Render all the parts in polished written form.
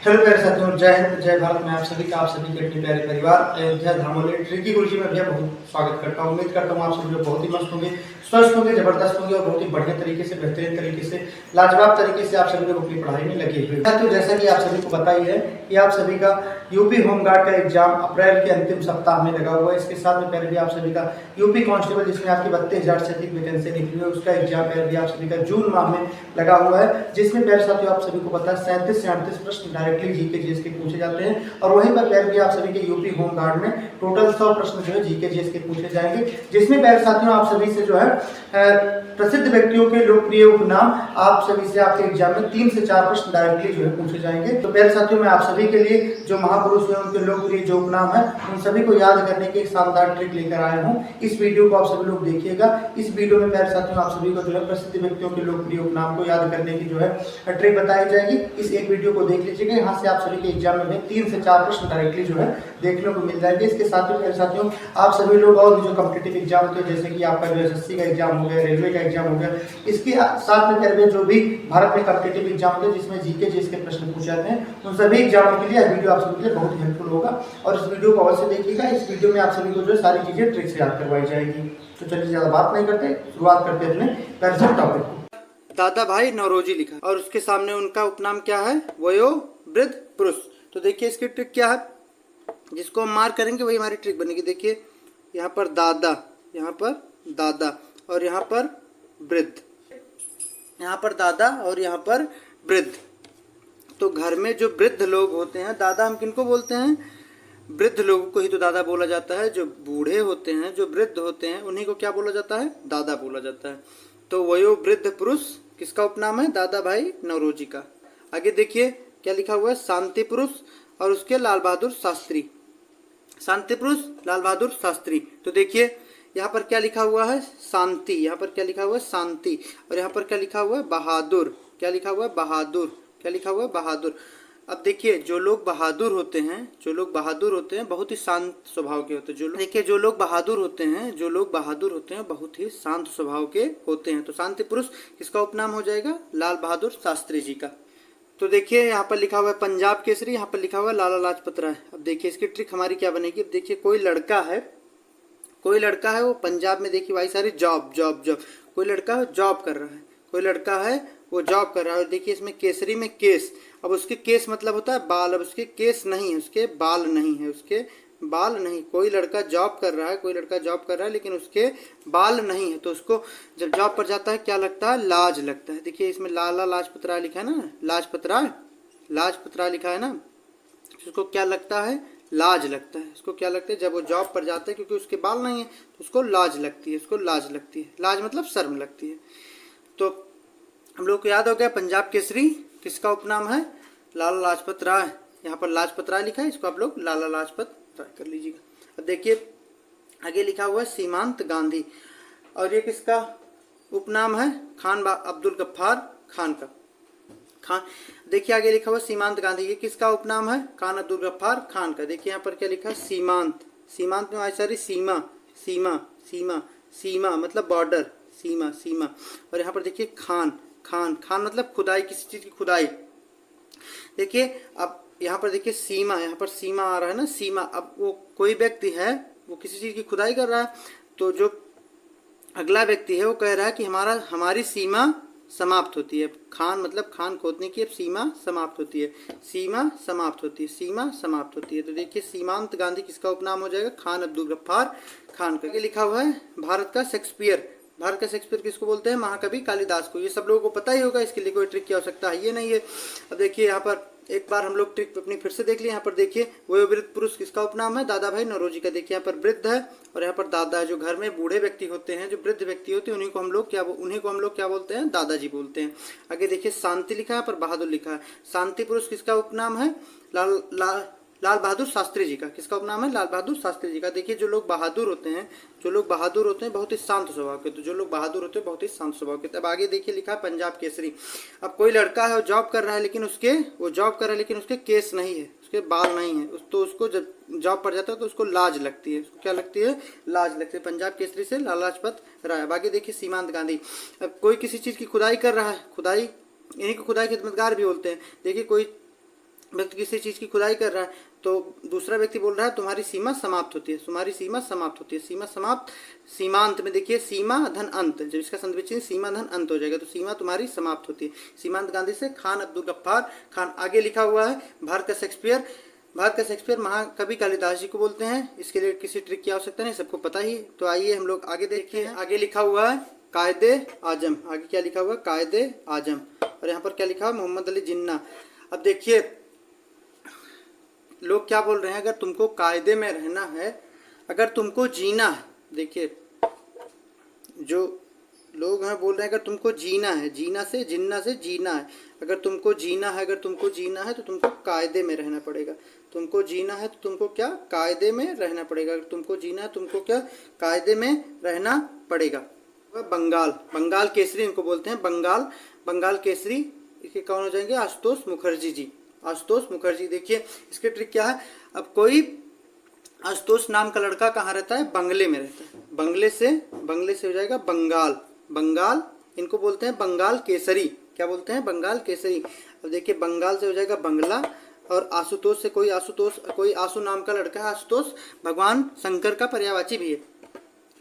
Hello प्यारे साथियों, जय हिंद जय भारत में आप सभी का, आप सभी के अपने प्यारे परिवार अयोध्या धामोली ट्रिकी गुरुजी में भैया बहुत स्वागत करता हूँ। उम्मीद करता हूँ आप सभी लोग बहुत ही मस्त होंगे, स्वस्थ होंगे, जबरदस्त होंगे और बहुत ही बढ़िया तरीके से, बेहतरीन तरीके से, लाजवाब तरीके से आप सभी लोग अपनी पढ़ाई में लगे हुए हैं। तो जैसा कि आप सभी को पता ही है कि आप सभी का यूपी होमगार्ड का एग्जाम अप्रैल के अंतिम सप्ताह में लगा हुआ है। इसके साथ में पहले भी आप सभी का यूपी कांस्टेबल, जिसमें आपकी 32,000 से अधिक वैकेंसी निकली है, उसका एग्जाम पहले भी आप सभी का जून माह में लगा हुआ है, जिसमें प्यारे साथियों आप सभी को पता है 37 से 38 प्रश्न डायरेक्टली जीके जीएस के पूछे जाते हैं। और वहीं पर प्यारे भी आप सभी के यूपी होमगार्ड में टोटल 100 प्रश्न जो है जीके जीएस के पूछे जाएंगे, जिसमें प्यारे साथियों आप सभी से जो है प्रसिद्ध व्यक्तियों के लोकप्रिय उपनाम आप सभी से आपके एग्जाम में 3 से 4 प्रश्न डायरेक्टली जो है पूछे जाएंगे। तो प्यारे साथियों, मैं आप सभी के लिए जो महापुरुष हैं उनके लोकप्रिय जो उपनाम है उन सभी को याद करने की एक शानदार ट्रिक लेकर आया हूँ। इस वीडियो को आप सभी लोग देखिएगा। इस वीडियो में प्यारे साथियों आप सभी को जो है प्रसिद्ध व्यक्तियों के लोकप्रिय उपनाम को याद करने की जो है ट्रिक बताई जाएगी। इस एक वीडियो को देख लीजिएगा, यहाँ से आप सभी के एग्जाम में 3 से 4 प्रश्न डायरेक्टली जो है देखने को मिल जाएंगे। इसके साथ ही प्यारे साथियों आप सभी लोग और भी जो कॉम्पिटिटिव एग्जाम होते हैं, जैसे कि आपका जो एसएससी का एग्जाम हो गया, रेलवे का एग्जाम हो गया, इसके साथ में प्यारे जो भी भारत में कॉम्पिटिटिव एग्जाम होते हैं जिसमें जीके जीएस के प्रश्न पूछे जाते हैं, उन सभी एग्जामों के लिए वीडियो आप सभी के लिए बहुत हेल्पफुल होगा। और इस वीडियो को अवश्य देखिएगा। इस वीडियो में आप सभी को जो सारी चीजें ट्रिक से याद करवाई जाएगी। तो चलिए ज्यादा बात नहीं करते, शुरुआत करते हैं अपने पहले से टॉपिक को। दादा भाई नौरोजी लिखा और उसके सामने उनका उपनाम क्या है? वयोवृद्ध पुरुष। तो देखिए इसकी ट्रिक क्या है, जिसको हम मार्क करेंगे वही हमारी ट्रिक बनेगी। देखिए यहाँ पर दादा, यहाँ पर दादा और यहाँ पर वृद्ध, यहाँ पर दादा और यहाँ पर वृद्ध। तो घर में जो वृद्ध लोग होते हैं, दादा हम किनको बोलते हैं? वृद्ध लोगों को ही तो दादा बोला जाता है। जो बूढ़े होते हैं, जो वृद्ध होते हैं, उन्हीं को क्या बोला जाता है? दादा बोला जाता है। तो वयोवृद्ध पुरुष किसका उपनाम है? दादा भाई नौरोजी का। आगे देखिए क्या लिखा हुआ है? शांति पुरुष और उसके लाल बहादुर शास्त्री। शांति पुरुष लाल बहादुर शास्त्री। तो देखिए यहाँ पर क्या लिखा हुआ है? शांति। यहाँ पर क्या लिखा हुआ है? शांति। और यहाँ पर क्या लिखा हुआ है? बहादुर। क्या लिखा हुआ है? बहादुर। क्या लिखा हुआ है? बहादुर। अब देखिए जो लोग बहादुर होते हैं, जो लोग बहादुर होते हैं बहुत ही शांत स्वभाव के होते हैं। देखिए जो लोग बहादुर होते हैं, जो लोग बहादुर होते हैं बहुत ही शांत स्वभाव के होते हैं। तो शांति पुरुष किसका उपनाम हो जाएगा? लाल बहादुर शास्त्री जी का। तो देखिए यहाँ पर लिखा हुआ है पंजाब केसरी, यहाँ पर लिखा हुआ है लाला लाजपत राय। अब देखिए इसकी ट्रिक हमारी क्या बनेगी। अब देखिए कोई लड़का है, कोई लड़का है वो पंजाब में, देखिए भाई सारी जॉब जॉब जॉब, कोई लड़का है जॉब कर रहा है, कोई लड़का है वो जॉब कर रहा है। देखिए इसमें केसरी में केस, अब उसके केस मतलब होता है बाल, अब उसके केस नहीं है, उसके बाल नहीं है, उसके बाल नहीं। कोई लड़का जॉब कर रहा है, कोई लड़का जॉब कर रहा है लेकिन उसके बाल नहीं है, तो उसको जब जॉब पर जाता है क्या लगता है? लाज लगता है। देखिए इसमें लाला लाजपत राय लिखा है ना, लाजपत राय, लाजपत राय लिखा है ना, उसको क्या लगता है? लाज लगता है। उसको क्या लगता है? जब वो जॉब पर जाता है, क्योंकि उसके बाल नहीं है तो उसको लाज लगती है, उसको लाज लगती है। लाज मतलब शर्म लगती है। तो हम लोग को याद हो गया पंजाब केसरी किसका उपनाम है? लाला लाजपत राय। यहाँ पर लाजपत राय लिखा है, इसको आप लोग लाला लाजपत राय कर लीजिएगा। अब देखिए आगे लिखा हुआ है सीमांत गांधी, और ये किसका उपनाम है? खान अब्दुल गफ्फार खान का। खान, देखिए आगे लिखा हुआ सीमांत गांधी, ये किसका उपनाम है? खान अब्दुल गफ्फार खान का। देखिए यहाँ पर क्या लिखा है? सीमांत। सीमांत में आई सारी सीमा, सीमा सीमा सीमा मतलब बॉर्डर, सीमा सीमा। और यहाँ पर देखिए खान, खान खान मतलब खुदाई, किसी चीज की खुदाई। देखिए अब यहाँ पर देखिए सीमा, यहाँ पर सीमा आ रहा है ना, सीमा। अब वो कोई व्यक्ति है वो किसी चीज की खुदाई कर रहा है, तो जो अगला व्यक्ति है वो कह रहा है कि हमारी सीमा समाप्त होती है। खान मतलब खान खोदने की अब सीमा समाप्त होती है, सीमा समाप्त होती है, सीमा समाप्त होती है। तो देखिए सीमांत गांधी किसका उपनाम हो जाएगा? खान अब्दुल गफ्फार खान का। ये लिखा हुआ है भारत का शेक्सपियर। भारत का शेक्सपियर किसको बोलते हैं? महाकवि कालिदास को। ये सब लोगों को पता ही होगा, इसके लिए कोई ट्रिक की आवश्यकता है ये नहीं है। अब देखिए यहाँ पर एक बार हम लोग ट्रिक अपनी फिर से देख लिए। यहाँ पर देखिए वयोवृद्ध पुरुष किसका उपनाम है? दादा भाई नौरोजी का। देखिए यहाँ पर वृद्ध है और यहाँ पर दादा है। जो घर में बूढ़े व्यक्ति होते हैं, जो वृद्ध व्यक्ति होते हैं, उन्हीं को हम लोग क्या बोलते हैं? दादाजी बोलते हैं। आगे देखिए शांति लिखा है, पर बहादुर लिखा है। शांति पुरुष किसका उपनाम है? लाल बहादुर शास्त्री जी का। किसका उपनाम है? लाल बहादुर शास्त्री जी का। देखिए जो लोग बहादुर होते हैं, जो लोग बहादुर होते हैं बहुत ही शांत स्वभाव के, तो जो लोग बहादुर होते हैं बहुत ही शांत स्वभाव के। तब आगे देखिए लिखा है पंजाब केसरी। अब कोई लड़का है वो जॉब कर रहा है लेकिन उसके केस नहीं है, उसके बाल नहीं है, तो उसको जब जॉब पर जाता है तो उसको लाज लगती है। उसको क्या लगती है? लाज लगती है। पंजाब केसरी से लाला लाजपत राय। अब आगे देखिए सीमांत गांधी। अब कोई किसी चीज की खुदाई कर रहा है, खुदाई, इन्हीं को खुदाई के खिदमतगार भी बोलते हैं। देखिए कोई व्यक्ति किसी चीज़ की खुदाई कर रहा है तो दूसरा व्यक्ति बोल रहा है तुम्हारी सीमा समाप्त होती है, तुम्हारी सीमा समाप्त होती है। सीमा समाप्त, सीमांत में देखिए सीमा धन अंत, जब इसका संधिविच्छेद सीमा धन अंत हो जाएगा तो सीमा तुम्हारी समाप्त होती है। सीमांत गांधी से खान अब्दुल गफ्फार खान। आगे लिखा हुआ है भारत का शेक्सपियर। भारत का शेक्सपियर महाकवि कालिदास जी को बोलते हैं। इसके लिए किसी ट्रिक की आवश्यकता नहीं, सबको पता ही। तो आइए हम लोग आगे देखिए। आगे लिखा हुआ है कायदे आजम। आगे क्या लिखा हुआ है? कायदे आजम। और यहाँ पर क्या लिखा है? मोहम्मद अली जिन्ना। अब देखिए लोग क्या बोल रहे हैं, अगर तुमको कायदे में रहना है, अगर तुमको जीना है, देखिए जो लोग हैं बोल रहे हैं अगर तुमको जीना है, जीना से जिन्ना से जीना है, अगर तुमको जीना है, अगर तुमको जीना है तो तुमको कायदे में रहना पड़ेगा। तुमको जीना है तो तुमको क्या? कायदे में रहना पड़ेगा। अगर तुमको जीना है तुमको क्या? कायदे में रहना पड़ेगा। बंगाल, बंगाल केसरी इनको बोलते हैं। बंगाल, बंगाल केसरी इसके कौन हो जाएंगे? आशुतोष मुखर्जी जी। आशुतोष मुखर्जी। देखिए इसके ट्रिक क्या है। अब कोई आशुतोष नाम का लड़का कहाँ रहता है? बंगले में रहता है। बंगले से हो जाएगा बंगाल। बंगाल इनको बोलते हैं बंगाल केसरी। क्या बोलते हैं? बंगाल केसरी। अब देखिए बंगाल से हो जाएगा बंगला, और आशुतोष से कोई आशु नाम का लड़का है। आशुतोष भगवान शंकर का पर्यायवाची भी है।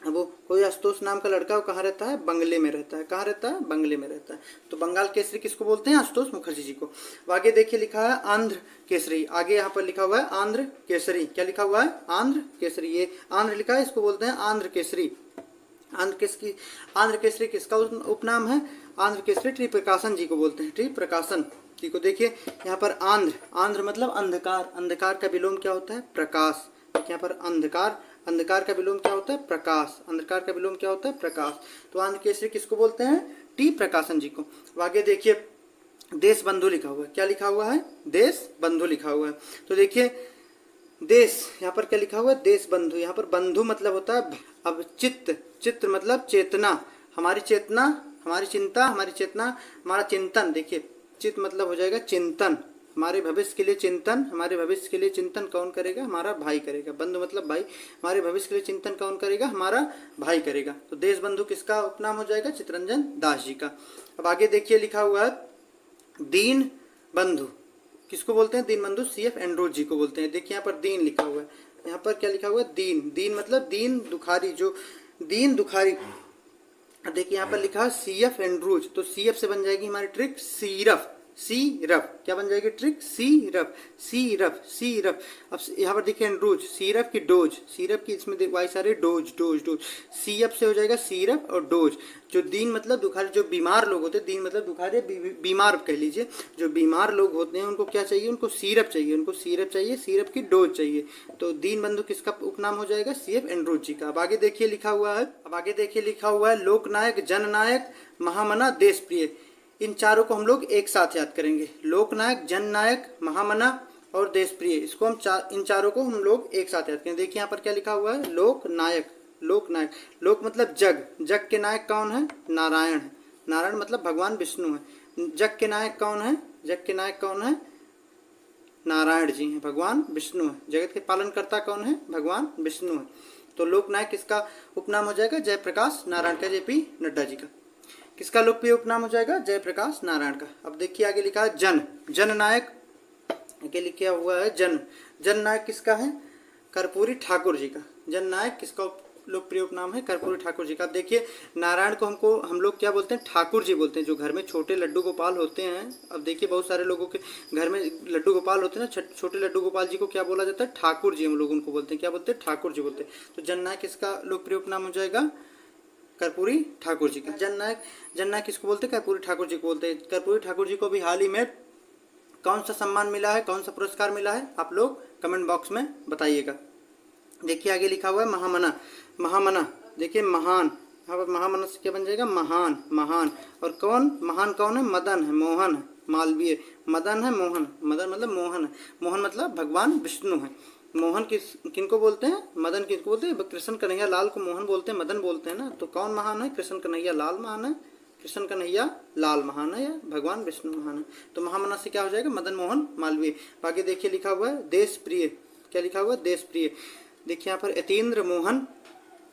अब वो कोई आशुतोष नाम का लड़का वो कहाँ रहता है? बंगले में रहता है। कहाँ रहता है? बंगले में रहता है। तो बंगाल केसरी किसको बोलते हैं? आशुतोष मुखर्जी जी को। आगे देखिए लिखा है आंध्र केसरी। आगे यहाँ पर लिखा हुआ है आंध्र केसरी। क्या लिखा हुआ है? आंध्र केसरी। ये आंध्र लिखा है, इसको बोलते हैं आंध्र केसरी। आंध्र केसरी किसका उपनाम है? आंध्र केसरी टी प्रकाशन जी को बोलते हैं। टी प्रकाशन जी को। देखिए यहाँ पर आंध्र, आंध्र मतलब अंधकार। अंधकार का विलोम क्या होता है? प्रकाश। यहाँ पर अंधकार, अंधकार का विलोम क्या होता है? प्रकाश। अंधकार का विलोम क्या होता है? प्रकाश। तो आंध्र केसरी किसको बोलते हैं? टी प्रकाशन जी को। आगे देखिए देश बंधु लिखा हुआ है। क्या लिखा हुआ है? देश बंधु लिखा हुआ है। तो देखिए देश, यहाँ पर क्या लिखा हुआ है? देश बंधु। यहाँ पर बंधु मतलब होता है अब चित्त, चित्र मतलब चेतना, हमारी चेतना, हमारी चिंता, हमारी चेतना, हमारा चिंतन। देखिए चित्त मतलब हो जाएगा चिंतन, हमारे भविष्य के लिए चिंतन। हमारे भविष्य के लिए चिंतन कौन करेगा? हमारा भाई करेगा। बंधु मतलब भाई। हमारे भविष्य के लिए चिंतन कौन करेगा? हमारा भाई करेगा। तो देश बंधु किसका उपनाम हो जाएगा? चित्तरंजन दास जी का। अब आगे देखिए लिखा हुआ है दीन बंधु। किसको बोलते हैं? दीन बंधु सी एफ एंड्रूज जी को बोलते हैं। देखिए यहाँ पर दीन लिखा हुआ है। यहाँ पर क्या लिखा हुआ है? दीन। दीन मतलब दीन दुखारी, जो दीन दुखारी। देखिए यहाँ पर लिखा है सी एफ एंड्रूज। तो सी एफ से बन जाएगी हमारी ट्रिक सीरफ। सीरफ क्या बन जाएगी ट्रिक? सीरफ। सीरफ सीरफ। अब यहाँ पर देखिए एंड्रूज, सीरफ की डोज, सीरफ की इसमें वाई सारे डोज डोज डोज। सीएफ से हो जाएगा सीरफ और डोज। जो दीन मतलब दुखारी, जो बीमार लोग होते हैं, दीन मतलब दुखारी, बीमार कह लीजिए, जो बीमार लोग होते हैं उनको क्या चाहिए? उनको सीरप चाहिए, उनको सीरप चाहिए, सीरप की डोज चाहिए। तो दीन बंधु किसका उपनाम हो जाएगा? सी एफ एंड्रूज जी का। अब आगे देखिए लिखा हुआ है लोकनायक, जननायक, महामना, देश प्रिय। इन चारों को हम लोग एक साथ याद करेंगे। लोकनायक, जननायक, महामना और देश प्रिय। इसको हम इन चारों को हम लोग एक साथ याद करेंगे। देखिए यहाँ पर क्या लिखा हुआ है? लोकनायक। लोकनायक, लोक मतलब जग, जग के नायक कौन है? नारायण है। नारायण मतलब भगवान विष्णु है। जग के नायक कौन है? जग के नायक कौन है? नारायण जी हैं, भगवान विष्णु है। जगत के पालनकर्ता कौन है? भगवान विष्णु है। तो लोकनायक किसका उपनाम हो जाएगा? जयप्रकाश नारायण का, जेपी नड्डा जी का। किसका लोकप्रिय उपनाम हो जाएगा? जयप्रकाश नारायण का। अब देखिए आगे लिखा है जन, जननायक। आगे लिखा हुआ है जन, जननायक किसका है? कर्पूरी ठाकुर जी का। जननायक किसका लोकप्रिय उपनाम है? कर्पूरी ठाकुर जी का। देखिए नारायण को हम लोग क्या बोलते हैं? ठाकुर जी बोलते हैं। जो घर में छोटे लड्डू गोपाल होते हैं, अब देखिए बहुत सारे लोगों के घर में लड्डू गोपाल होते हैं ना, छोटे लड्डू गोपाल जी को क्या बोला जाता है? ठाकुर जी हम लोग उनको बोलते हैं। क्या बोलते हैं? ठाकुर जी बोलते हैं। तो जननायक किसका लोकप्रिय उपनाम हो जाएगा? कर्पूरी ठाकुर जी का। जननायक, जननायक किसको बोलते हैं? कर्पूरी ठाकुर जी को बोलते हैं। कर्पूरी ठाकुर जी को भी हाल ही में कौन सा सम्मान मिला है, कौन सा पुरस्कार मिला है? आप लोग कमेंट बॉक्स में बताइएगा। देखिए आगे लिखा हुआ है महामना। महामना देखिए महान, यहाँ पर महामना से क्या बन जाएगा? महान। महान। और कौन महान? कौन है? मदन है, मोहन है, मालवीय। मदन है, मोहन। मदन मतलब मोहन है। मोहन मतलब भगवान विष्णु है। मोहन किनको बोलते हैं? मदन किसको बोलते हैं? कृष्ण कन्हैया लाल को मोहन बोलते हैं, मदन बोलते हैं ना। तो कौन महान है? कृष्ण कन्हैया लाल महान है। कृष्ण कन्हैया लाल महान है या भगवान विष्णु महान है। तो महामना से क्या हो जाएगा? मदन मोहन मालवीय। बाकी देखिए लिखा हुआ है देश प्रिय। क्या लिखा हुआ है? देश प्रिय। देखिए यहाँ पर यतीन्द्र मोहन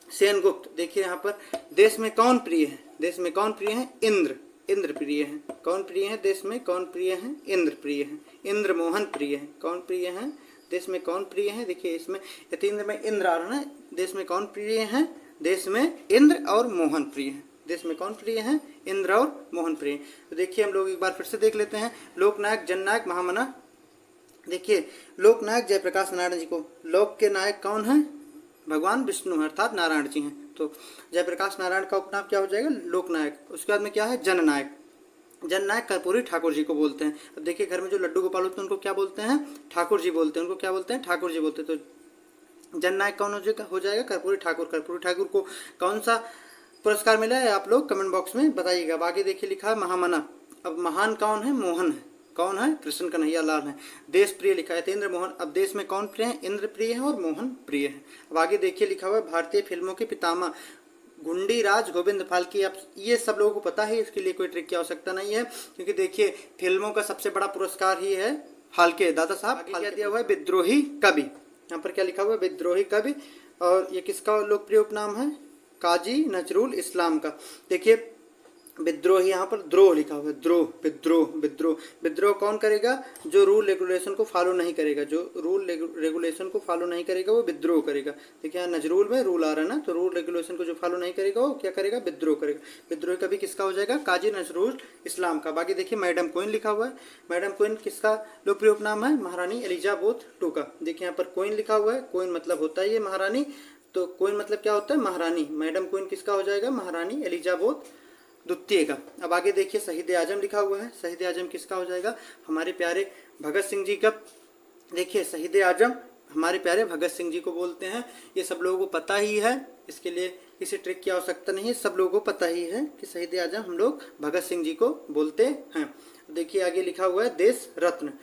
सेनगुप्त। देखिए यहाँ पर देश में कौन प्रिय है? देश में कौन प्रिय है? इंद्र। इंद्र प्रिय हैं। कौन प्रिय है देश में? कौन प्रिय है? इंद्र प्रिय है। इंद्र मोहन प्रिय है। कौन प्रिय है देश में? कौन प्रिय है? देखिए इसमें यतीन्द्र में इंद्र आ रहा है ना। देश में कौन प्रिय है? देश में इंद्र और मोहन प्रिय है। देश में कौन प्रिय है? इंद्र और मोहन प्रिय। तो देखिए हम लोग एक बार फिर से देख लेते हैं। लोकनायक, जननायक, महामना। देखिए लोकनायक जयप्रकाश नारायण जी को, लोक के नायक कौन है? भगवान विष्णु अर्थात नारायण जी हैं। तो जयप्रकाश नारायण का उपनाम क्या हो जाएगा? लोकनायक। उसके बाद में क्या है? जननायक। जननायक कर्पूरी ठाकुर जी को बोलते हैं। अब देखिए घर में जो लड्डू गोपाल होते हैं उनको क्या बोलते हैं? ठाकुर जी बोलते हैं। उनको क्या बोलते हैं? ठाकुर जी बोलते हैं। तो जननायक कौन हो जाएगा? कर्पूरी ठाकुर। कर्पूरी ठाकुर को कौन सा पुरस्कार मिला है? आप लोग कमेंट बॉक्स में बताइएगा। आगे देखिए लिखा है महामना। अब महान कौन है? मोहन है। कौन है? कृष्ण कन्हैया लाल है। देश प्रिय लिखा है यतीन्द्र मोहन। अब देश में कौन प्रिय है? इंद्र प्रिय है और मोहन प्रिय है। अब आगे देखिए लिखा हुआ है भारतीय फिल्मों के पितामह गुंडीराज गोविंद फाल्के। अब ये सब लोगों को पता है, इसके लिए कोई ट्रिक की आवश्यकता नहीं है, क्योंकि देखिए फिल्मों का सबसे बड़ा पुरस्कार ही है फाल्के, दादा साहब। क्या दिया हुआ है? विद्रोही कवि। यहाँ पर क्या लिखा हुआ है? विद्रोही कवि। और ये किसका लोकप्रिय उपनाम है? काजी नजरुल इस्लाम का। देखिए विद्रोही, यहाँ पर द्रोह लिखा हुआ है। द्रोह, विद्रोह, विद्रोह। विद्रोह कौन करेगा? जो रूल रेगुलेशन को फॉलो नहीं करेगा। जो रूल रेगुलेशन को फॉलो नहीं करेगा वो विद्रोह करेगा। देखिए यहाँ नजरुल में रूल आ रहा है ना, तो रूल रेगुलेशन को जो फॉलो नहीं करेगा वो क्या करेगा? विद्रोह करेगा। विद्रोह कभी किसका हो जाएगा? काजी नजरुल इस्लाम का। बाकी देखिए मैडम क्वीन लिखा हुआ है। मैडम क्वीन किसका लोकप्रिय उपनाम है? महारानी एलिजाबेथ II का। देखिए यहाँ पर क्वीन लिखा हुआ है। क्वीन मतलब होता है ये महारानी, तो क्वीन मतलब क्या होता है? महारानी। मैडम क्वीन किसका हो जाएगा? महारानी एलिजाबेथ द्वितीय का। अब आगे देखिए शहीद आजम लिखा हुआ है। शहीद आजम किसका हो जाएगा? हमारे प्यारे भगत सिंह जी का। देखिए शहीद आजम हमारे प्यारे भगत सिंह जी को बोलते हैं। ये सब लोगों को पता ही है, इसके लिए किसी ट्रिक की आवश्यकता नहीं है, सब लोगों को पता ही है कि शहीद आजम हम लोग भगत सिंह जी को बोलते हैं। देखिए आगे लिखा हुआ है देश रत्न।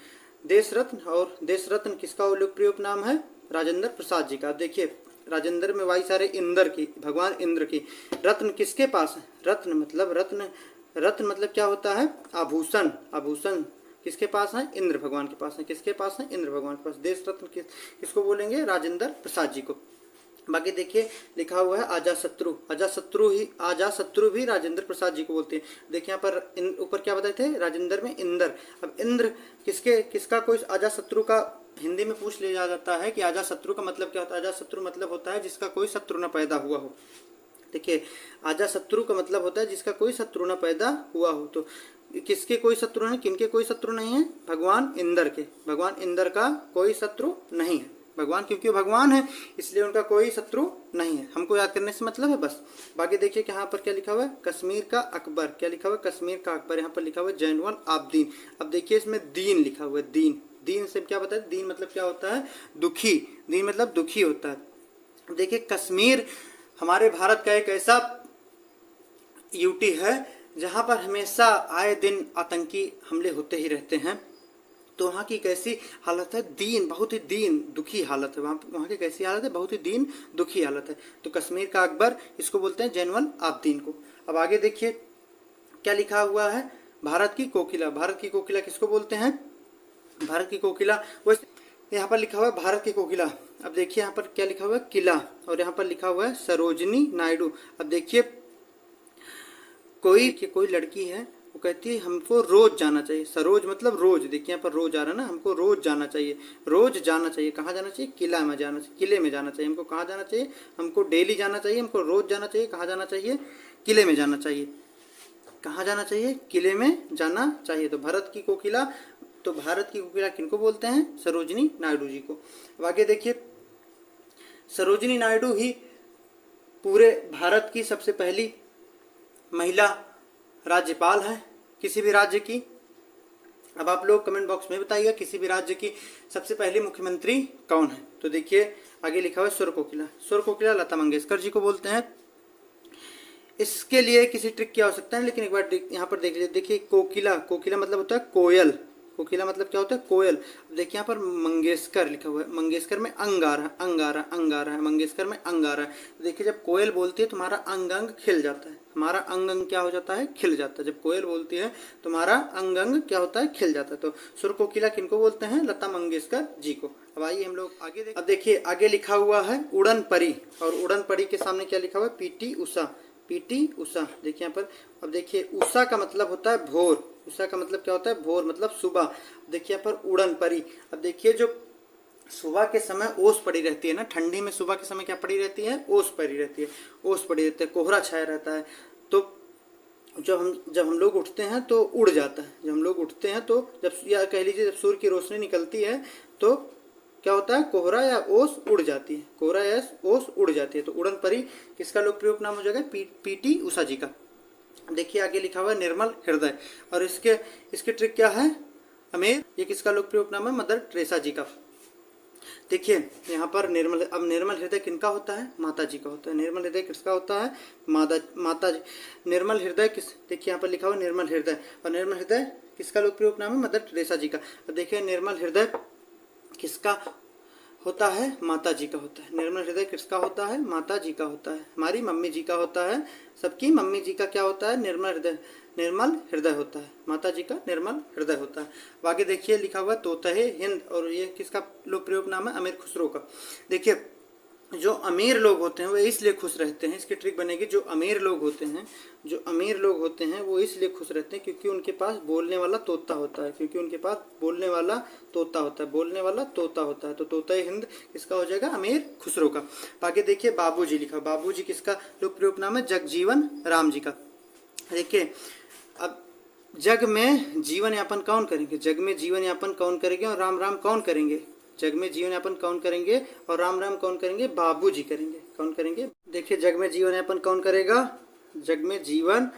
देश रत्न, और देश रत्न किसका लोकप्रिय उपनाम है? राजेंद्र प्रसाद जी का। देखिए राजेंद्र में वाई सारे इंद्र की, भगवान इंद्र की। रत्न किसके पास है? रत्न मतलब रत्न मतलब क्या होता है? आभूषण। आभूषण किसके पास है? इंद्र भगवान के पास है। किसके पास है? इंद्र भगवान के पास। देश रत्न किसको बोलेंगे? राजेंद्र प्रसाद जी को। बाकी देखिए लिखा हुआ है अजातशत्रु। अजातशत्रु भी राजेंद्र प्रसाद जी को बोलते हैं। देखिए यहाँ पर ऊपर क्या बताए थे? राजेंद्र में इंद्र। अब इंद्र किसका कोई अजातशत्रु का हिंदी में पूछ लिया जाता है कि अजातशत्रु का मतलब क्या होता है? अजातशत्रु मतलब होता है जिसका कोई शत्रु न पैदा हुआ हो। देखिए अजातशत्रु का मतलब होता है जिसका कोई शत्रु न पैदा हुआ हो। तो किसके कोई शत्रु नहीं? किनके कोई शत्रु नहीं है? भगवान इंद्र के। भगवान इंद्र का कोई शत्रु नहीं है। भगवान, क्योंकि भगवान है इसलिए उनका कोई शत्रु नहीं है। हमको याद करने से मतलब है बस। बाकी देखिए कि यहाँ पर क्या लिखा हुआ है? कश्मीर का अकबर। क्या लिखा हुआ है? कश्मीर का अकबर। यहाँ पर लिखा हुआ है जैनुल आबदीन। अब देखिए इसमें दीन लिखा हुआ है। दीन, दीन से क्या बताया? दीन मतलब क्या होता है? दुखी। दीन मतलब दुखी होता है। देखिए कश्मीर हमारे भारत का एक ऐसा यूटी है जहाँ पर हमेशा आए दिन आतंकी हमले होते ही रहते हैं। तो वहाँ की कैसी हालत है? दीन, बहुत ही दीन दुखी हालत है। वहाँ की कैसी हालत है? बहुत ही दीन दुखी हालत है। तो कश्मीर का अकबर इसको बोलते हैं जैनुल आबदीन को। अब आगे देखिए क्या लिखा हुआ है? भारत की कोकिला। भारत की कोकिला किसको बोलते हैं? भारत की कोकिला, वैसे यहाँ पर लिखा हुआ है भारत की कोकिला। अब देखिए यहाँ पर क्या लिखा हुआ है? किला। और यहाँ पर लिखा हुआ है सरोजनी नायडू। अब देखिए कोई लड़की है, वो कहती है हमको रोज जाना चाहिए। सरोज मतलब रोज। देखिए यहाँ पर रोज आ रहा है ना, हमको रोज जाना चाहिए। रोज जाना चाहिए। कहाँ जाना चाहिए? किला में जाना चाहिए, किले में जाना चाहिए। हमको कहाँ जाना चाहिए? हमको डेली जाना चाहिए, हमको रोज जाना चाहिए। कहाँ जाना चाहिए? किले में जाना चाहिए। कहाँ जाना चाहिए? किले में जाना चाहिए। तो भारत की कोकिला, तो भारत की कोकिला किनको बोलते हैं? सरोजनी नायडू जी को। अब आगे देखिए सरोजनी नायडू ही पूरे भारत की सबसे पहली महिला राज्यपाल है किसी भी राज्य की। अब आप लोग कमेंट बॉक्स में बताइएगा किसी भी राज्य की सबसे पहली मुख्यमंत्री कौन है। तो देखिए आगे लिखा हुआ है स्वर कोकिला। स्वर कोकिला लता मंगेशकर जी को बोलते हैं। इसके लिए किसी ट्रिक की आवश्यकता है, लेकिन एक बार यहाँ पर देख लीजिए। देखिए कोकिला, कोकिला मतलब होता है कोयल। कोकिला मतलब क्या होता है? कोयल। देखिए यहाँ पर मंगेशकर लिखा हुआ है। मंगेशकर में अंग आ रहा है, अंग आ रहा है, अंग आ रहा है। मंगेशकर में अंग आ रहा है। देखिए जब कोयल बोलती है तुम्हारा अंग अंग खिल जाता है। हमारा अंग अंग क्या हो जाता है? खिल जाता है। जब कोयल बोलती है तुम्हारा अंग अंग क्या होता है? खिल जाता है। तो सुर कोकिला किनको बोलते हैं? लता मंगेशकर जी को। अब आइए हम लोग आगे देखिए। अब देखिए आगे लिखा हुआ है उड़न परी, और उड़न परी के सामने क्या लिखा हुआ है? पीटी उषा। पीटी उषा। देखिए यहाँ पर, अब देखिए उषा का मतलब होता है भोर, उषा का मतलब क्या होता है भोर, मतलब सुबह। देखिए यहाँ पर उड़न परी, अब देखिए जो सुबह के समय ओस पड़ी रहती है ना, ठंडी में सुबह के समय क्या पड़ी रहती है, ओस पड़ी रहती है, ओस पड़ी रहती है, कोहरा छाया रहता है। तो जब हम लोग उठते हैं तो उड़ जाता है, जब हम लोग उठते हैं तो जब, या कह लीजिए जब सूर्य की रोशनी निकलती है तो क्या होता है, कोहरा या ओस उड़ जाती है, कोहरा या ओस उड़ जाती है। तो उड़न परी किसका लोकप्रिय उपनाम हो जाएगा, पीटी उषा जी का। देखिए आगे लिखा हुआ है निर्मल हृदय, और इसके ट्रिक क्या है, अमीर, ये किसका लोकप्रिय उपनाम है, मदर टेरेसा जी का। देखिए यहाँ पर निर्मल हृदय किनका होता है, माता जी का होता है। निर्मल हृदय किसका होता है, माता जी। निर्मल हृदय देखिए यहाँ पर लिखा हुआ निर्मल हृदय, और निर्मल हृदय किसका लोकप्रिय उपनाम है, मदर टेरेसा जी का। अब देखिए निर्मल हृदय किसका होता है, माता जी का होता है। निर्मल हृदय किसका होता है, माता जी का होता है, हमारी मम्मी जी का होता है, सबकी मम्मी जी का क्या होता है, निर्मल हृदय होता है, माता जी का निर्मल हृदय होता है। अब आगे देखिए लिखा हुआ तोतहे हिंद, और ये किसका लोकप्रिय उपनाम है, अमीर खुसरो का। देखिए जो अमीर लोग होते हैं वो इसलिए खुश रहते हैं, इसकी ट्रिक बनेगी, जो अमीर लोग होते हैं, जो अमीर लोग होते हैं वो इसलिए खुश रहते हैं क्योंकि उनके पास बोलने वाला तोता होता है, क्योंकि उनके पास बोलने वाला तोता होता है, बोलने वाला तोता होता है। तो तोता हिंद किसका हो जाएगा, अमीर खुसरो का। आगे देखिए बाबूजी लिखा, बाबूजी किसका लोकप्रिय उपनाम है, जगजीवन राम जी का। देखिए अब जग में जीवन यापन कौन करेंगे, जग में जीवन यापन कौन करेंगे और राम राम कौन करेंगे, जग में जीवन यापन कौन करेंगे और राम राम कौन करेंगे, बाबूजी करेंगे। कौन करेंगे, देखिए जग में जीवन यापन कौन करेगा, जग में जीवन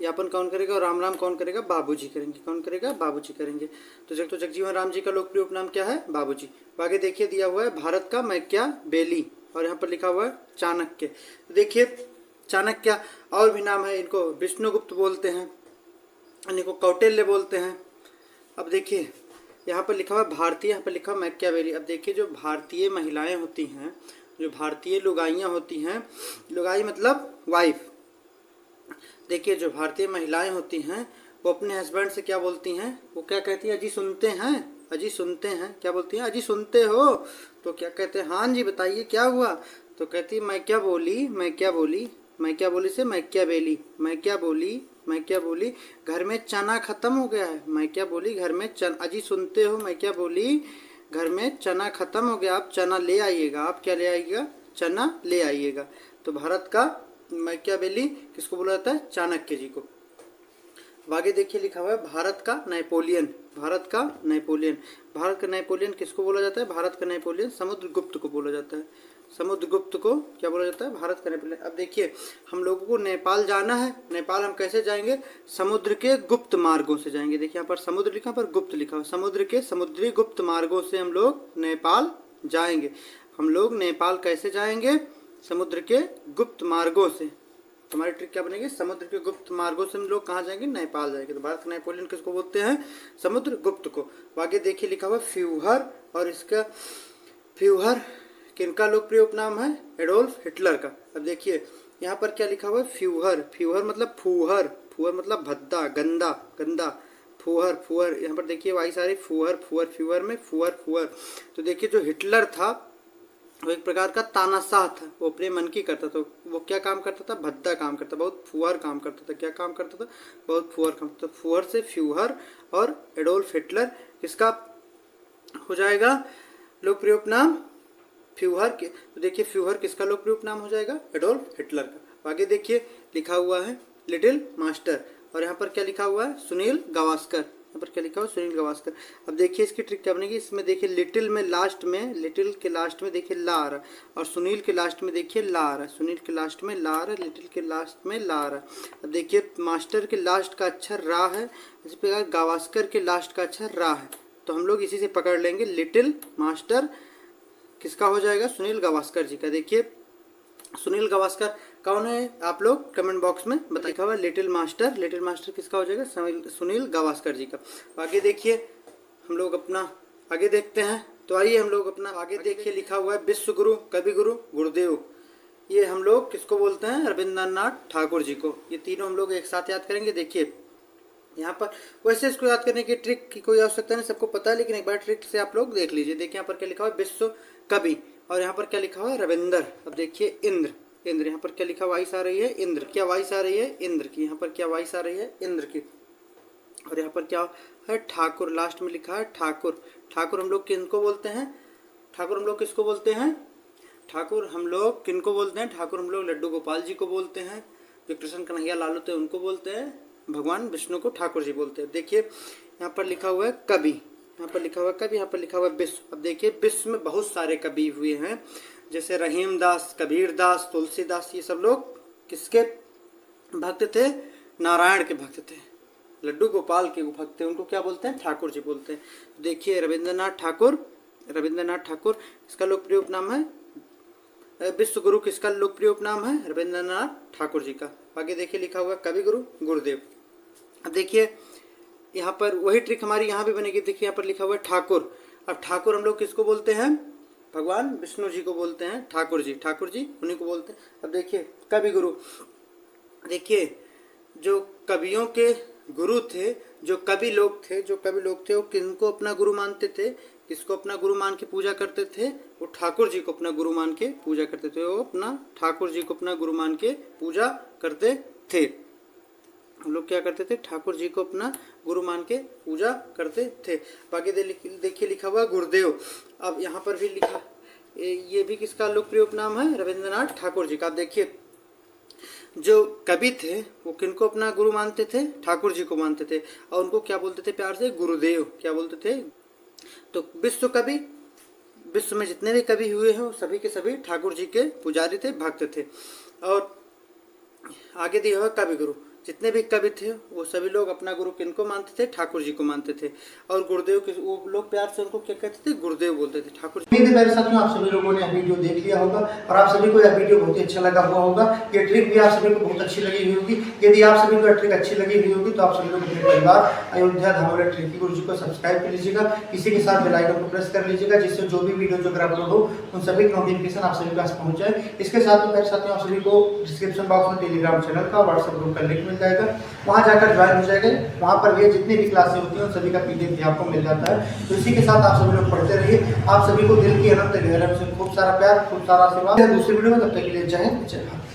यापन कौन करेगा और राम राम कौन करेगा, बाबूजी करेंगे। कौन करेगा, बाबूजी करेंगे। तो जगजीवन राम जी का लोकप्रिय उपनाम क्या है, बाबूजी। आगे देखिए दिया हुआ है भारत का मैकियावेली, और यहाँ पर लिखा हुआ है चाणक्य। देखिए चाणक्य और भी नाम है, इनको विष्णुगुप्त बोलते हैं, इनको कौटिल्य बोलते हैं। अब देखिए यहाँ पर लिखा हुआ भारतीय, यहाँ पर लिखा हुआ मैकियावेली। अब देखिए जो भारतीय महिलाएं होती हैं, जो भारतीय लुगाइयाँ होती हैं, लुगाई मतलब वाइफ। देखिए जो भारतीय महिलाएं होती हैं वो अपने हस्बैंड से क्या बोलती हैं, वो क्या कहती हैं, अजी सुनते हैं, अजी सुनते हैं, क्या बोलती हैं, अजी सुनते हो, तो क्या कहते हैं, हाँ जी बताइए क्या हुआ, तो कहती है मैं क्या बोली, मैं क्या बोली, मैं क्या बोली से मैकियावेली, मैं क्या बोली, मैं क्या बोली, घर में चना खत्म हो गया है, मैं क्या बोली, घर में चना, अजी सुनते हो, मैं क्या बोली, घर में चना खत्म हो गया, आप चना ले आइएगा, आप क्या ले आइएगा, चना ले आइएगा। तो भारत का मैकियावेली किसको बोला जाता है, चाणक्य जी को। आगे देखिए लिखा हुआ है भारत का नेपोलियन, भारत का नेपोलियन, भारत का नेपोलियन किसको बोला जाता है, भारत का नेपोलियन समुद्रगुप्त को बोला जाता है, समुद्रगुप्त को क्या बोला जाता है, भारत का नेपोलियन। अब देखिए हम लोगों को नेपाल जाना है, नेपाल हम कैसे जाएंगे, समुद्र के गुप्त मार्गों से जाएंगे। देखिए यहाँ पर समुद्र लिखा पर गुप्त लिखा हुआ, समुद्र के समुद्री गुप्त मार्गों से हम लोग नेपाल जाएंगे। हम लोग नेपाल कैसे जाएंगे, समुद्र के गुप्त मार्गों से। हमारी ट्रिक क्या बनेगी, समुद्र के गुप्त मार्गों से हम लोग कहाँ जाएंगे, नेपाल जाएंगे। तो भारत का नेपोलियन किसको बोलते हैं, समुद्र गुप्त को। आगे देखिए लिखा हुआ फ्यूहर, और इसका फ्यूहर किनका लोकप्रिय उपनाम है, एडोल्फ हिटलर का। अब देखिए यहाँ पर क्या लिखा हुआ है, फ्यूहर, फ्यूहर मतलब फूहर, फूहर मतलब भद्दा, गंदा, गंदा, फूहर, फूहर। यहाँ पर देखिए वाई सारी फूहर, फूहर, फ्यूहर में फूहर, फूहर। तो देखिए जो हिटलर था वो एक प्रकार का तानाशाह था, वो अपने मन की करता था, वो क्या काम करता था, भद्दा काम करता, बहुत फुहर काम करता था। क्या काम करता था, बहुत फुहर काम करता था। फुहर से फ्यूहर और एडोल्फ हिटलर किसका हो जाएगा लोकप्रिय उपनाम, फ्यूहर के। तो देखिए फ्यूहर किसका लोकप्रिय उपनाम हो जाएगा, एडोल्फ हिटलर का। आगे देखिए लिखा हुआ है लिटिल मास्टर, और यहाँ पर क्या लिखा हुआ है, सुनील गावस्कर। यहाँ पर क्या लिखा हुआ, सुनील गावस्कर। अब देखिए इसकी ट्रिक क्या बनेगी, इसमें देखिए लिटिल में लास्ट में, लिटिल के लास्ट में देखिए ला आ रहा है, और सुनील के लास्ट में देखिए ला आ रहा है, सुनील के लास्ट में ला आ रहा है, लिटिल के लास्ट में ला आ रहा है। अब देखिए मास्टर के लास्ट का अक्षर रा है, इसी प्रकार गावस्कर के लास्ट का अक्षर रा है। तो हम लोग इसी से पकड़ लेंगे, लिटिल मास्टर किसका हो जाएगा, सुनील गावस्कर जी का। देखिए सुनील गावस्कर कौन है, आप लोग कमेंट बॉक्स में बताइए। हुआ लिटिल मास्टर, लिटिल मास्टर किसका हो जाएगा, सुनील गावस्कर जी का। आगे देखिए हम लोग अपना आगे देखते हैं। तो आइए हम लोग अपना आगे देखिए लिखा हुआ है विश्व गुरु, कवि गुरु गुरुदेव। ये हम लोग किसको बोलते हैं, रविंद्रनाथ ठाकुर जी को। ये तीनों हम लोग एक साथ याद करेंगे। देखिए यहाँ पर वैसे इसको याद करने की ट्रिक की कोई आवश्यकता नहीं, सबको पता है, लेकिन एक बार ट्रिक से आप लोग देख लीजिए। देखिए यहाँ पर क्या लिखा हुआ है, विश्व कवि, और यहाँ पर क्या लिखा हुआ है, रविंद्र। अब देखिए इंद्र, इंद्र। यहाँ पर क्या लिखा, वाइस आ रही है इंद्र। क्या वाइस आ रही है, इंद्र की। यहाँ पर क्या वाइस आ रही है, इंद्र की। और यहाँ पर क्या है, ठाकुर। लास्ट में लिखा है ठाकुर। ठाकुर हम लोग किनको बोलते हैं, ठाकुर हम लोग किसको बोलते हैं, ठाकुर हम लोग किनको बोलते हैं, ठाकुर हम लोग लड्डू गोपाल जी को बोलते हैं। जो कृष्ण कन्हैया लाल होते हैं उनको बोलते हैं। भगवान विष्णु को ठाकुर जी बोलते हैं। देखिए यहाँ पर लिखा हुआ है कवि, यहाँ पर लिखा हुआ है कवि, यहाँ पर लिखा हुआ है विश्व। अब देखिए विश्व में बहुत सारे कवि हुए हैं, जैसे रहीम दास, कबीर दास, तुलसीदास। ये सब लोग किसके भक्त थे, नारायण के भक्त थे, लड्डू गोपाल के भक्त थे। उनको क्या बोलते हैं, ठाकुर जी बोलते हैं। देखिए रविंद्रनाथ ठाकुर, रविंद्रनाथ ठाकुर इसका लोकप्रिय उपनाम है। विश्व गुरु किसका लोकप्रिय उपनाम है, रविंद्रनाथ ठाकुर जी का। आगे देखिए लिखा हुआ कवि गुरु गुरुदेव। अब देखिए यहाँ पर वही ट्रिक हमारी यहाँ भी बनेगी। देखिए यहाँ पर लिखा हुआ है ठाकुर। अब ठाकुर हम लोग किसको बोलते हैं, भगवान विष्णु जी को बोलते हैं ठाकुर जी, ठाकुर जी उन्हीं को बोलते हैं। अब देखिए कवि गुरु, देखिए जो कवियों के गुरु थे, जो कवि लोग थे वो किनको अपना गुरु मानते थे, किसको अपना गुरु मान के पूजा करते थे, वो ठाकुर जी को अपना गुरु मान के पूजा करते थे। वो अपना ठाकुर जी को अपना गुरु मान के पूजा करते थे। हम लोग क्या करते थे, ठाकुर जी को अपना गुरु मान के पूजा करते थे। बाकी देखिए लिखा हुआ गुरुदेव। अब यहाँ पर भी लिखा, ये भी किसका लोकप्रिय उपनाम है, रविंद्रनाथ ठाकुर जी का। देखिए जो कवि थे वो किनको अपना गुरु मानते थे, ठाकुर जी को मानते थे, और उनको क्या बोलते थे प्यार से, गुरुदेव। क्या बोलते थे, तो विश्व कवि, विश्व में जितने भी कवि हुए हैं वो सभी के सभी ठाकुर जी के पुजारी थे, भक्त थे। और आगे दिया हुआ कवि गुरु, जितने भी कवि थे वो सभी लोग अपना गुरु किनको मानते थे, ठाकुर जी को मानते थे। और गुरुदेव के वो लोग प्यार से उनको क्या कहते थे, गुरुदेव बोलते थे, ठाकुर। उम्मीद है मेरे साथियों आप सभी लोगों ने यह वीडियो देख लिया होगा और आप सभी को यह वीडियो बहुत ही अच्छा लगा हुआ होगा। ये ट्रिक भी आप सभी को बहुत अच्छी लगी हुई होगी। यदि आप सभी को यह ट्रिक अच्छी लगी हुई होगी तो आप सभी लोग अपने परिवार अयोध्या धामोलेट ट्रिकी गुरुजी को सब्सक्राइब कर लीजिएगा, इसी के साथ बेल आइकन को प्रेस कर लीजिएगा, जिससे जो भी वीडियो जो अपलोड हो उन सभी की नोटिफिकेशन आप सभी के पास पहुंच जाए। इसके साथ मेरे साथियों आप सभी को डिस्क्रिप्शन बॉक्स में टेलीग्राम चैनल का, व्हाट्सएप ग्रुप का लिंक मिल जाएगा, वहां जाकर ज्वाइन हो जाएगा। वहां पर भी जितनी भी क्लासें होती हैं उन सभी का पीडीएफ भी आपको मिल जाता है। तो इसी के साथ आप सभी लोग पढ़ते रहिए। आप सभी को दिल की अनंत गहराई से खूब सारा प्यार, खूब सारा आशीर्वाद। दूसरी वीडियो में तब तक के लिए जय हिंद, जय भारत।